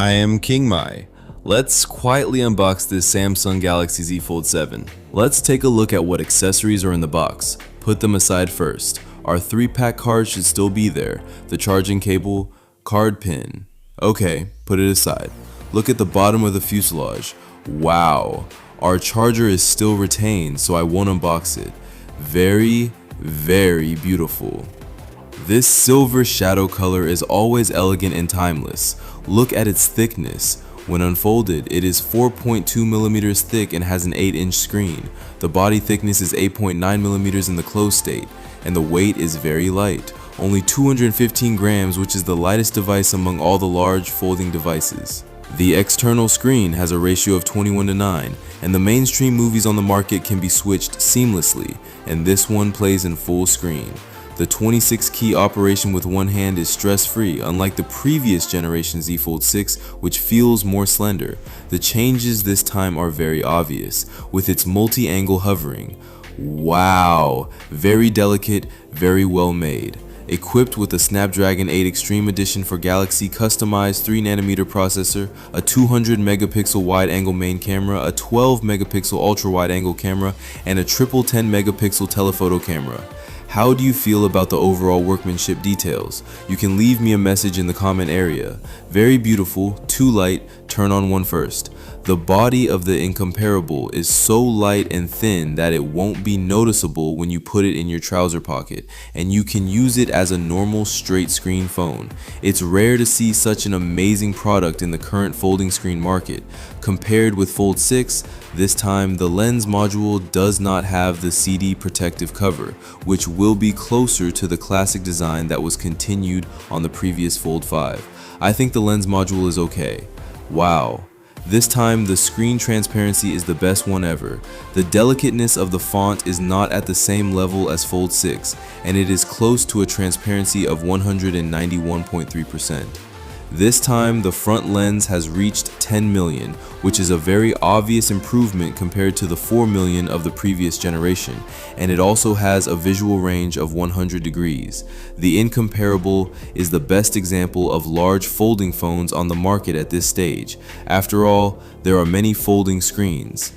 I am King Mai. Let's quietly unbox this Samsung Galaxy Z Fold 7. Let's take a look at what accessories are in the box. Put them aside first. Our 3-pack card should still be there. The charging cable, card pin. Okay, put it aside. Look at the bottom of the fuselage. Wow, our charger is still retained, so I won't unbox it. Very, very beautiful. This silver shadow color is always elegant and timeless. Look at its thickness. When unfolded, it is 4.2 millimeters thick and has an 8-inch screen. The body thickness is 8.9 millimeters in the closed state, and the weight is very light, only 215 grams, which is the lightest device among all the large folding devices. The external screen has a ratio of 21:9, and the mainstream movies on the market can be switched seamlessly, and this one plays in full screen. The 26-key operation with one hand is stress-free, unlike the previous generation Z Fold 6, which feels more slender. The changes this time are very obvious, with its multi-angle hovering. Wow, very delicate, very well made. Equipped with a Snapdragon 8 Extreme Edition for Galaxy customized 3nm processor, a 200 megapixel wide-angle main camera, a 12 megapixel ultra-wide-angle camera, and a triple 10 megapixel telephoto camera. How do you feel about the overall workmanship details? You can leave me a message in the comment area. Very beautiful, too light, turn on one first. The body of the Incomparable is so light and thin that it won't be noticeable when you put it in your trouser pocket, and you can use it as a normal straight screen phone. It's rare to see such an amazing product in the current folding screen market. Compared with Fold 6, this time the lens module does not have the CD protective cover, which will be closer to the classic design that was continued on the previous Fold 5. I think the lens module is okay. Wow. This time the screen transparency is the best one ever. The delicateness of the font is not at the same level as Fold 6, and it is close to a transparency of 191.3%. This time the front lens has reached 10 million, which is a very obvious improvement compared to the 4 million of the previous generation, and it also has a visual range of 100 degrees. The Incomparable is the best example of large folding phones on the market at this stage. After all, there are many folding screens.